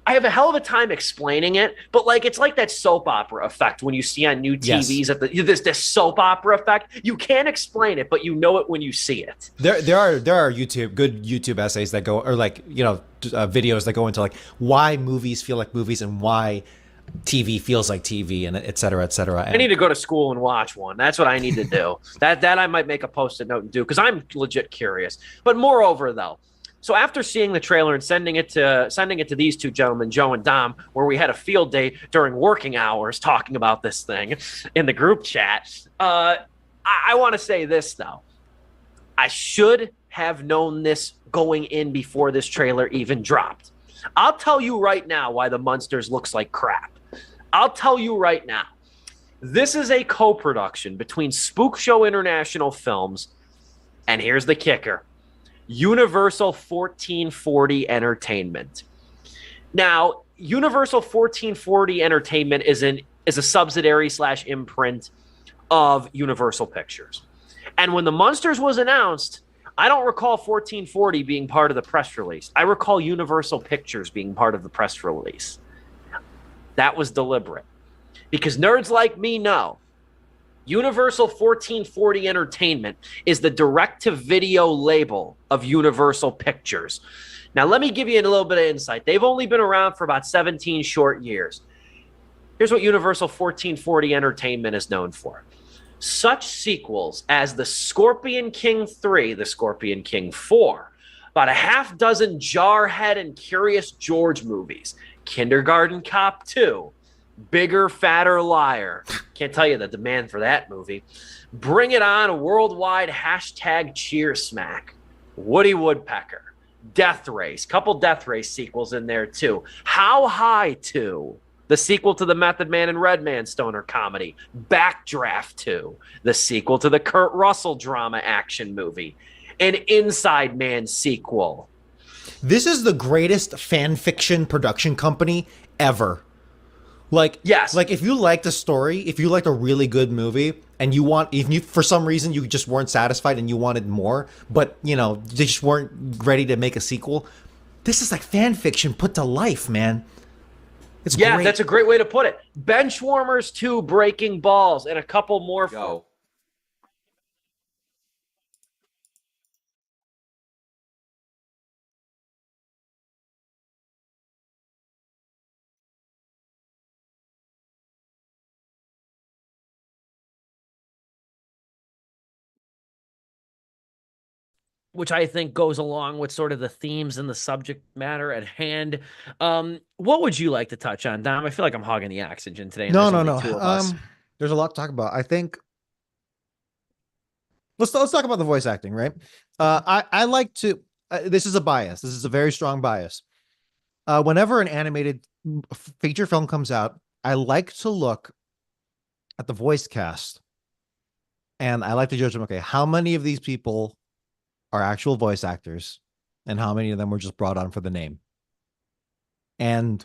I have a hell of a time explaining it, but like it's like that soap opera effect when you see on new TVs at this soap opera effect. You can't explain it, but you know it when you see it. There are good YouTube essays that go, or like, you know, videos that go into like why movies feel like movies and why TV feels like TV, and et cetera, et cetera. I need to go to school and watch one. That's what I need to do. that I might make a Post-it note and do because I'm legit curious. But moreover, though. So after seeing the trailer and sending it to these two gentlemen, Joe and Dom, where we had a field day during working hours talking about this thing in the group chat, I want to say this, though. I should have known this going in before this trailer even dropped. I'll tell you right now why the Munsters looks like crap. I'll tell you right now. This is a co-production between Spook Show International Films, and here's the kicker, Universal 1440 Entertainment. Now, Universal 1440 Entertainment is a subsidiary / imprint of Universal Pictures. And when the Munsters was announced, I don't recall 1440 being part of the press release. I recall Universal Pictures being part of the press release. That was deliberate. Because nerds like me know Universal 1440 Entertainment is the direct-to-video label of Universal Pictures. Now, let me give you a little bit of insight. They've only been around for about 17 short years. Here's what Universal 1440 Entertainment is known for. Such sequels as The Scorpion King 3, The Scorpion King 4, about a half dozen Jarhead and Curious George movies, Kindergarten Cop 2, Bigger, Fatter Liar, Can't tell you the demand for that movie. Bring It On, worldwide hashtag cheer smack. Woody Woodpecker, Death Race, couple Death Race sequels in there too. How High 2, the sequel to the Method Man and Redman stoner comedy. Backdraft 2, the sequel to the Kurt Russell drama action movie. An Inside Man sequel. This is the greatest fan fiction production company ever. Like, yes, like if you liked a story, if you liked a really good movie, and you want, if you for some reason you just weren't satisfied and you wanted more, but you know they just weren't ready to make a sequel, this is like fan fiction put to life, man. It's great. That's a great way to put it. Benchwarmers 2, Breaking Balls, and a couple more. Go. Which I think goes along with sort of the themes and the subject matter at hand. What would you like to touch on, Dom? I feel like I'm hogging the oxygen today. And No, there's no, only no. two of us. There's a lot to talk about. I think let's talk about the voice acting, right? I like to. This is a bias. This is a very strong bias. Whenever an animated feature film comes out, I like to look at the voice cast, and I like to judge them. Okay, how many of these people are actual voice actors, and how many of them were just brought on for the name? And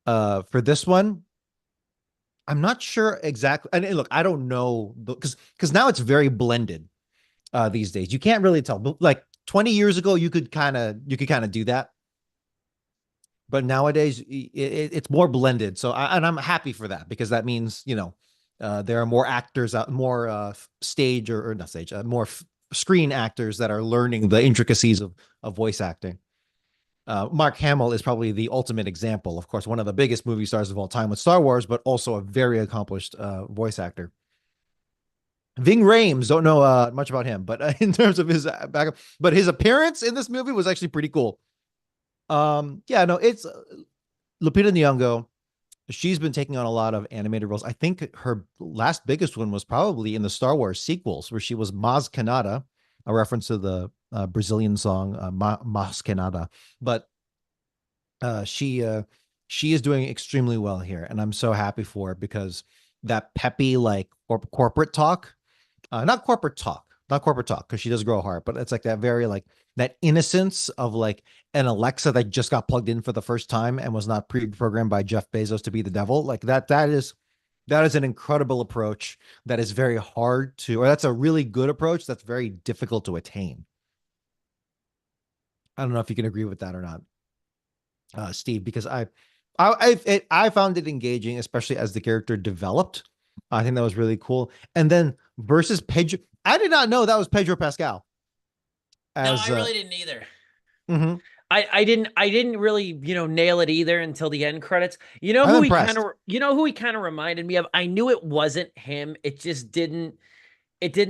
for this one, I'm not sure exactly. And look, I don't know because now it's very blended these days. You can't really tell. But like 20 years ago, you could kind of do that. But nowadays, it's more blended. So, and I'm happy for that because that means there are more actors out, more stage or not stage, more screen actors that are learning the intricacies of voice acting. Mark Hamill is probably the ultimate example. Of course, one of the biggest movie stars of all time with Star Wars, but also a very accomplished voice actor. Ving Rhames, don't know much about him, but in terms of his backup, but his appearance in this movie was actually pretty cool. It's Lupita Nyong'o. She's been taking on a lot of animated roles. I think her last biggest one was probably in the Star Wars sequels, where she was Maz Kanata, a reference to the Brazilian song Maz Kanata. But she is doing extremely well here, and I'm so happy for it because that peppy like corporate talk, not corporate talk, because she does grow a heart, but it's like that very like that innocence of like an Alexa that just got plugged in for the first time and was not pre-programmed by Jeff Bezos to be the devil. Like that is an incredible approach that is very hard to, or that's a really good approach that's very difficult to attain. I don't know if you can agree with that or not, Steve, because I found it engaging, especially as the character developed. I think that was really cool. And then versus Pedro, I did not know that was Pedro Pascal. No, I really didn't either. Mm-hmm. I didn't really, nail it either until the end credits. You know who he kind of reminded me of? I knew it wasn't him. It just didn't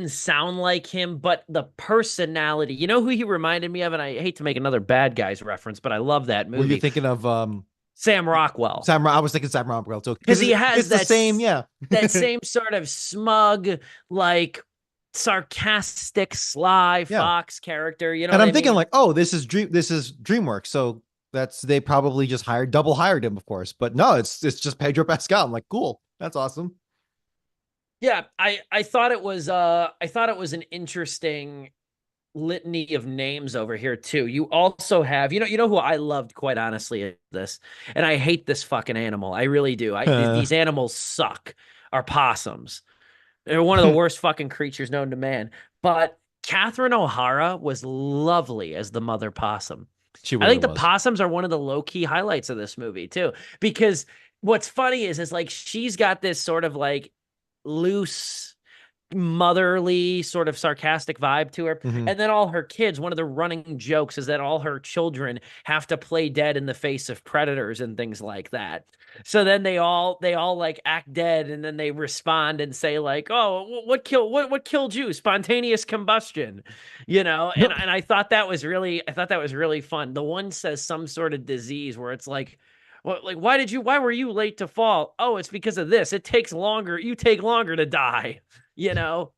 sound like him, but the personality, you know who he reminded me of? And I hate to make another Bad Guys reference, but I love that movie. Were you thinking of Sam Rockwell? I was thinking Sam Rockwell too. Because he has the same, that same sort of smug, like sarcastic, sly fox character. You know, and I'm thinking like, oh, this is DreamWorks, so they probably just double hired him, of course. But no, it's just Pedro Pascal. I'm like, cool, that's awesome. Yeah, I thought it was an interesting litany of names over here too. You also have, you know who I loved, quite honestly, this, and I hate this fucking animal. I really do. These animals suck. Are possums. They're one of the worst fucking creatures known to man. But Catherine O'Hara was lovely as the mother possum. I think the possums are one of the low-key highlights of this movie too. Because what's funny is like she's got this sort of like loose, motherly, sort of sarcastic vibe to her. Mm-hmm. And then all her kids, one of the running jokes is that all her children have to play dead in the face of predators and things like that. So then they all like act dead, and then they respond and say like, "Oh, what killed you? Spontaneous combustion," And I thought that was really fun. The one says some sort of disease where it's like, Well, like, why were you late to fall? Oh, it's because of this. It takes longer. You take longer to die. You know,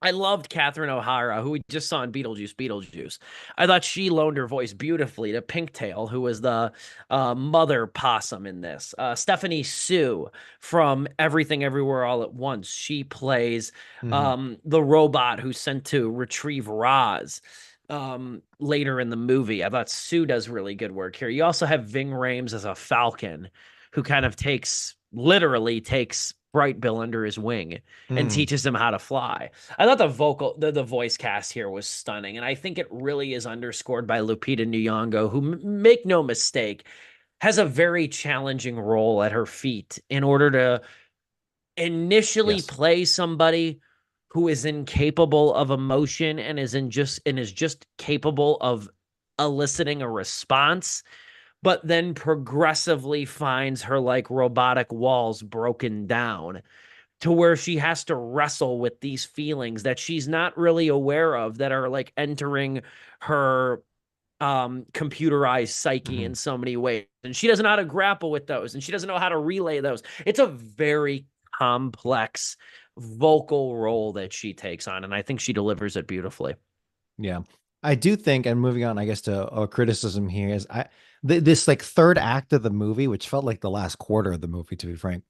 I loved Catherine O'Hara, who we just saw in Beetlejuice. I thought she loaned her voice beautifully to Pinktail, who was the mother possum in this. Stephanie Sue from Everything Everywhere All at Once. She plays Mhm. the robot who's sent to retrieve Roz later in the movie. I thought Sue does really good work here. You also have Ving Rhames as a falcon who kind of literally takes Bright Bill under his wing and Mhm. teaches him how to fly. I thought the voice cast here was stunning, and I think it really is underscored by Lupita Nyong'o, who, make no mistake, has a very challenging role at her feet in order to initially Yes. play somebody who is incapable of emotion and is just capable of eliciting a response, but then progressively finds her like robotic walls broken down to where she has to wrestle with these feelings that she's not really aware of that are like entering her computerized psyche Mhm. in so many ways, and she doesn't know how to grapple with those, and she doesn't know how to relay those. It's a very complex vocal role that she takes on, and I think she delivers it beautifully. Yeah. I do think, and moving on, I guess, to a criticism here is this like third act of the movie, which felt like the last quarter of the movie, to be frank.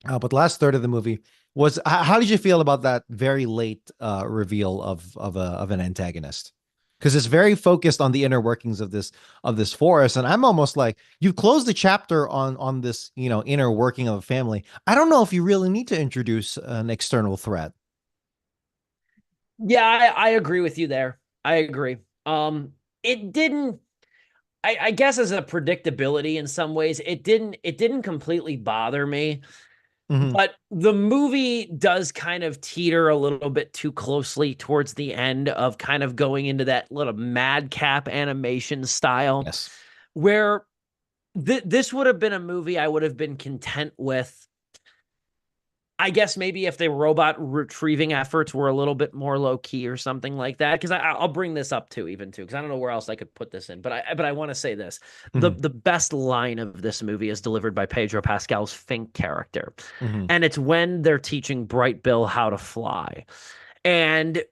But the last third of the movie was, how did you feel about that very late reveal of an antagonist? Because it's very focused on the inner workings of this forest, and I'm almost like, you've closed the chapter on this, inner working of a family. I don't know if you really need to introduce an external threat. Yeah, I agree with you there. I agree. It didn't. I guess as a predictability in some ways, it didn't completely bother me. Hmm. But the movie does kind of teeter a little bit too closely towards the end of kind of going into that little madcap animation style Yes. where this would have been a movie I would have been content with. I guess maybe if the robot retrieving efforts were a little bit more low key or something like that. Because I'll bring this up too, even too, because I don't know where else I could put this in. But I want to say this: Hmm. the best line of this movie is delivered by Pedro Pascal's Fink character, Hmm. and it's when they're teaching Bright Bill how to fly, and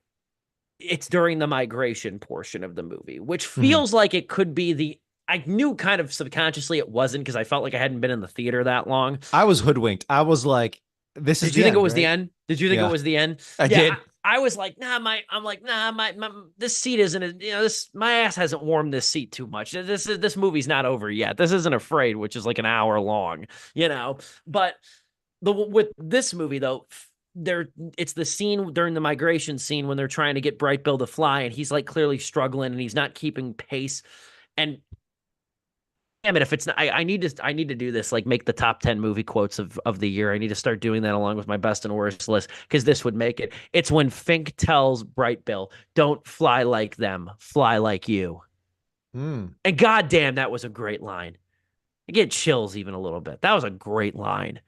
it's during the migration portion of the movie, which Hmm. feels like it could be the. I knew kind of subconsciously it wasn't because I felt like I hadn't been in the theater that long. I was hoodwinked. I was like, this is Did you the think it end, was the right? end? Did you think it Yeah, was the end? I Yeah, did. I was like, I'm like, my this seat isn't, my ass hasn't warmed this seat too much. This movie's not over yet. This isn't Afraid, which is like an hour long, you know. But with this movie though, there it's the scene during the migration scene when they're trying to get Bright Bill to fly, and he's like clearly struggling and he's not keeping pace. And damn it, if it's not, I need to do this, like make the top 10 movie quotes of the year. I need to start doing that along with my best and worst list because this would make it. It's when Fink tells Bright Bill, don't fly like them, fly like you. Mm. And goddamn, that was a great line. I get chills even a little bit. That was a great line.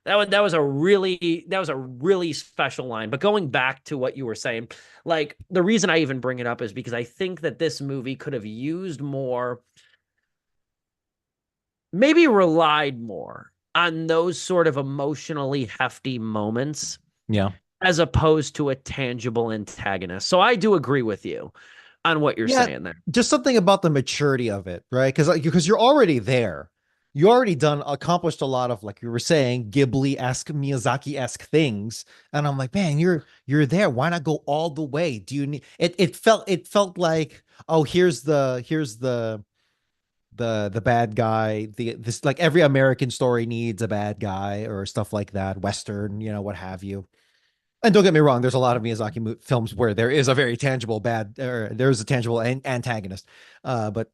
That was a really special line. But going back to what you were saying, like the reason I even bring it up is because I think that this movie could have used more, maybe relied more on those sort of emotionally hefty moments Yeah. as opposed to a tangible antagonist. So I do agree with you on what you're Yeah, saying there. just something about the maturity of it, right? Because you're already there. You already done accomplished a lot of, like you were saying, Ghibli-esque, Miyazaki-esque things. And I'm like, man, you're there. Why not go all the way? Do you need it? It felt like, oh, here's the bad guy. This, like, every American story needs a bad guy or stuff like that, Western, what have you. And don't get me wrong, there's a lot of Miyazaki films where there is a very tangible bad, or there's a tangible antagonist. But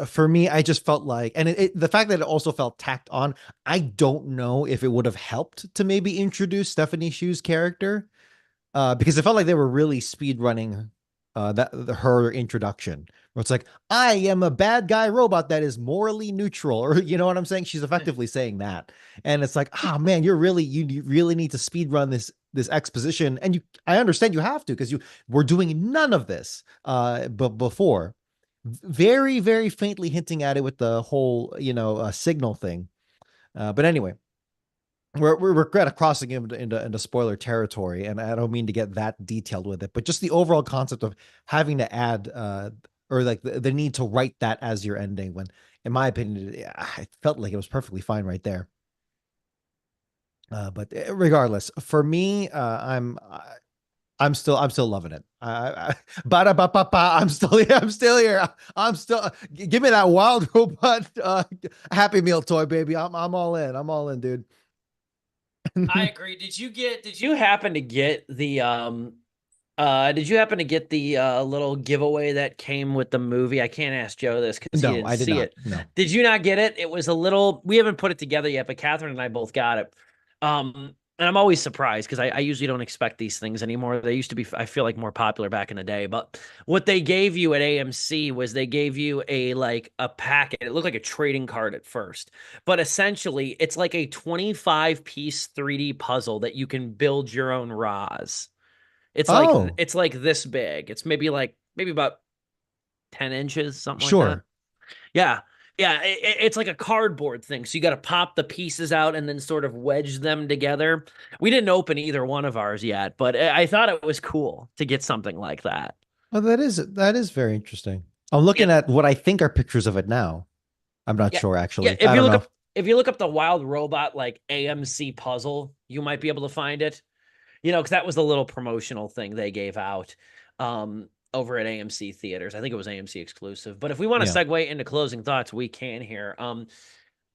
for me, I just felt like, and the fact that it also felt tacked on, I don't know if it would have helped to maybe introduce Stephanie Shu's character, because it felt like they were really speed running her introduction, where it's like, I am a bad guy robot that is morally neutral, or you know what I'm saying? She's effectively saying that, and it's like, ah, man, you really need to speed run this exposition, and I understand you have to, because you were doing none of this but before. very, very faintly hinting at it with the whole, signal thing. But anyway, we're kind of crossing into spoiler territory, and I don't mean to get that detailed with it, but just the overall concept of having to add or like the need to write that as your ending when, in my opinion, I felt like it was perfectly fine right there. But regardless, for me, I'm still loving it. I'm still here. I'm still here. I'm still give me that wild robot Happy Meal toy, baby. I'm all in. I'm all in, dude. I agree. Did you happen to get the little giveaway that came with the movie? I can't ask Joe this because he No, didn't I did see not. it. No. Did you not get it? It was a little, we haven't put it together yet, but Catherine and I both got it. And I'm always surprised because I usually don't expect these things anymore. They used to be, I feel like, more popular back in the day. But what they gave you at AMC was they gave you a packet. It looked like a trading card at first, but essentially it's like a 25-piece 3D puzzle that you can build your own Roz. Oh, It's like this big. It's maybe about 10 inches, something like that. sure. Yeah. Yeah, it's like a cardboard thing. So you got to pop the pieces out and then sort of wedge them together. We didn't open either one of ours yet, but I thought it was cool to get something like that. Oh, that is very interesting. I'm Yeah, looking at what I think are pictures of it now. I'm not yeah, sure yeah. actually. I don't know. If you look up the Wild Robot like AMC puzzle, you might be able to find it. Because that was the little promotional thing they gave out over at AMC theaters. I think it was AMC exclusive. But if we want to Yeah. segue into closing thoughts, we can here.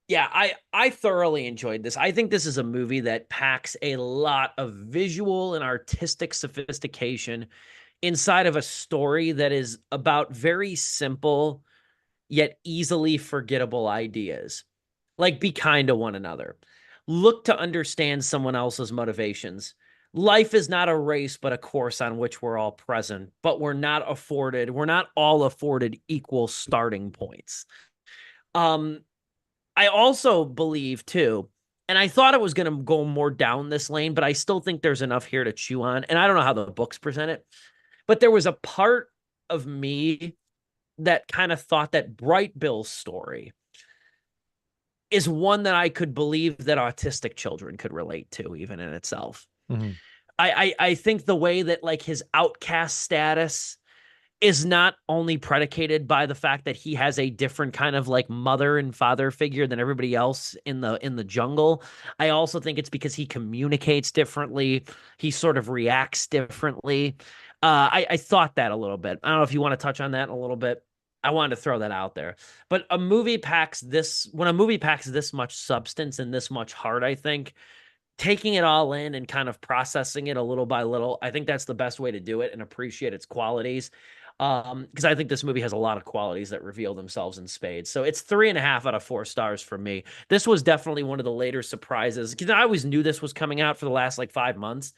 Yeah, I thoroughly enjoyed this. I think this is a movie that packs a lot of visual and artistic sophistication inside of a story that is about very simple yet easily forgettable ideas. Like, be kind to one another. Look to understand someone else's motivations. Life is not a race, but a course on which we're all present, but we're not all afforded equal starting points. Um, I also believe too, and I thought it was going to go more down this lane, but I still think there's enough here to chew on. And I don't know how the books present it, but there was a part of me that kind of thought that Bright Bill's story is one that I could believe that autistic children could relate to, even in itself. Mhm. I think the way that like his outcast status is not only predicated by the fact that he has a different kind of like mother and father figure than everybody else in the jungle. I also think it's because he communicates differently. He sort of reacts differently. I thought that a little bit. I don't know if you want to touch on that a little bit. I wanted to throw that out there. But when a movie packs this much substance and this much heart, I think taking it all in and kind of processing it a little by little, I think that's the best way to do it and appreciate its qualities. Because I think this movie has a lot of qualities that reveal themselves in spades. So it's 3.5 out of 4 stars for me. This was definitely one of the later surprises because I always knew this was coming out for the last like 5 months.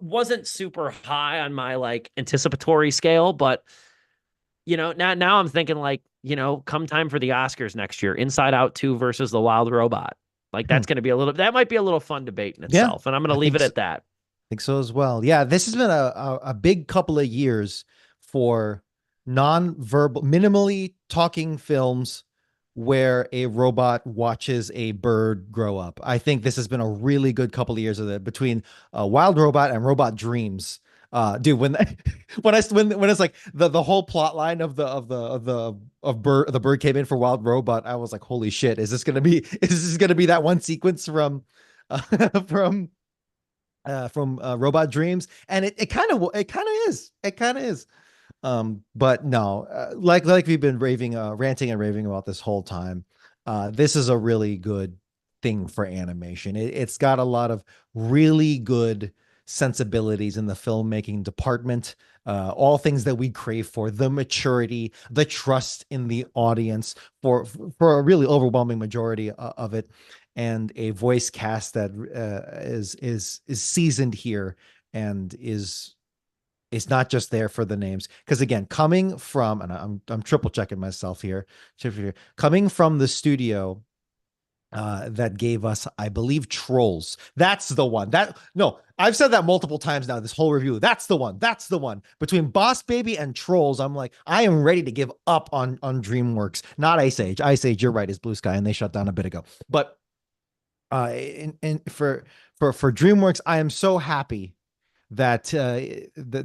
Wasn't super high on my like anticipatory scale, but now I'm thinking like, come time for the Oscars next year, Inside Out 2 versus The Wild Robot. Like Hmm. that might be a little fun debate in Yeah, itself. And I'm going I to leave think it so. at that. Think so as well. Yeah, this has been a big couple of years for non-verbal, minimally talking films where a robot watches a bird grow up. I think this has been a really good couple of years of it between Wild Robot and Robot Dreams. Dude, when when it's like the whole plot line of the bird came in for Wild Robot, I was like, holy shit, is this gonna be that one sequence from Robot Dreams, and it kind of is. But no, like we've been ranting and raving about this whole time. This is a really good thing for animation. It's got a lot of really good sensibilities in the filmmaking department. All things that we crave for: the maturity, the trust in the audience for a really overwhelming majority of it, and a voice cast that is seasoned here and is not just there for the names. Because again, coming from, and I'm triple checking myself here, coming from the studio that gave us, I believe, Trolls. That's the one. That no, I've said that multiple times now. This whole review. That's the one. That's the one. Between Boss Baby and Trolls, I'm like, I am ready to give up on DreamWorks. Not Ice Age. Ice Age, you're right, is Blue Sky, and they shut down a bit ago. But for DreamWorks, I am so happy that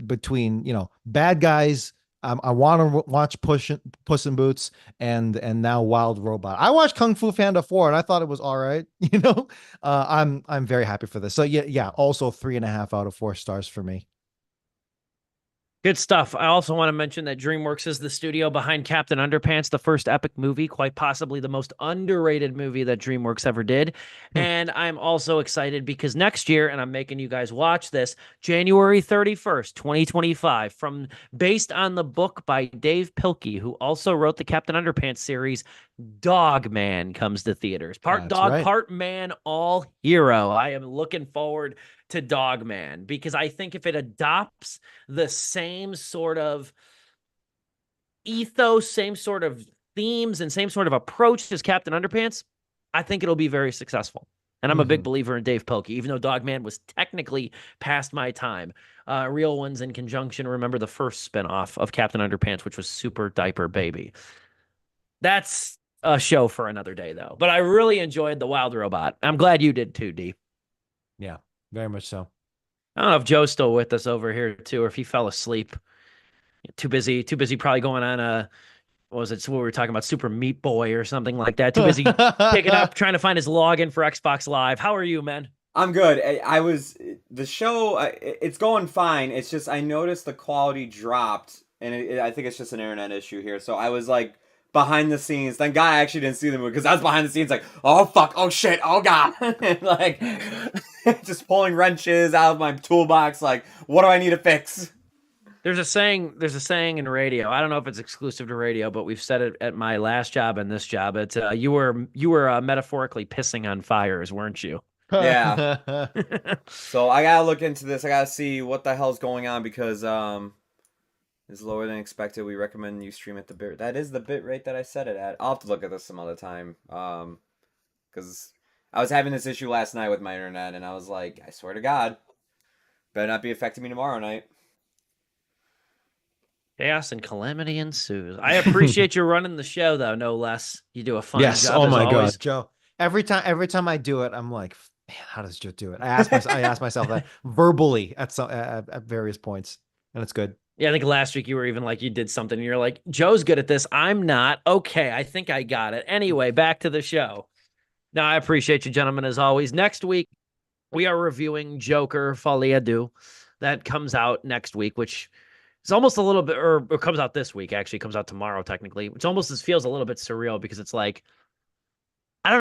between Bad Guys, I want to watch Puss in Boots, and now Wild Robot. I watched Kung Fu Panda 4 and I thought it was all right. I'm very happy for this. So yeah. Also 3.5 out of 4 stars for me. Good stuff. I also want to mention that DreamWorks is the studio behind Captain Underpants, the first epic movie, quite possibly the most underrated movie that DreamWorks ever did. And I'm also excited because next year, and I'm making you guys watch this, January 31st, 2025, based on the book by Dave Pilkey, who also wrote the Captain Underpants series, Dog Man comes to theaters. Part That's dog, right. part man, all hero. I am looking forward to Dog Man because I think if it adopts the same sort of ethos, same sort of themes, and same sort of approach as Captain Underpants, I think it'll be very successful. And I'm a big believer in Dave Pilkey, even though Dogman was technically past my time. Real Ones in conjunction, remember the first spinoff of Captain Underpants, which was Super Diaper Baby. That's a show for another day, though. But I really enjoyed The Wild Robot. I'm glad you did too, D. Yeah, very much so. I don't know if Joe's still with us over here too, or if he fell asleep. Too busy probably going on what was it? So we were talking about Super Meat Boy or something like that. Too busy picking up, trying to find his login for Xbox Live. How are you, man? I'm good. I was the show. It's going fine. It's just I noticed the quality dropped, and I think it's just an internet issue here. So I was like behind the scenes. Thank God I actually didn't see the movie because I was behind the scenes like, oh fuck, oh shit, oh god, and like just pulling wrenches out of my toolbox. Like, what do I need to fix? There's a saying in radio. I don't know if it's exclusive to radio, but we've said it at my last job and this job. It's you were metaphorically pissing on fires, weren't you? Yeah. So I gotta look into this. I gotta see what the hell's going on because it's lower than expected. We recommend you stream at the bit. That is the bit rate that I set it at. I'll have to look at this some other time. Because I was having this issue last night with my internet, and I was like, I swear to God, better not be affecting me tomorrow night. Chaos and calamity ensues. I appreciate you running the show, though, no less. You do a fine Yes. job. Oh my always. God, Joe. Every time I do it, I'm like, man, how does Joe do it? I ask myself that verbally at various points, and it's good. Yeah, I think last week you were even like, you did something, and you're like, Joe's good at this. I'm not. Okay, I think I got it. Anyway, back to the show. Now, I appreciate you, gentlemen, as always. Next week, we are reviewing Joker Folie à Deux. That comes out next week, which is almost a little bit, or comes out this week, actually. It comes out tomorrow, technically, which almost feels a little bit surreal because it's like,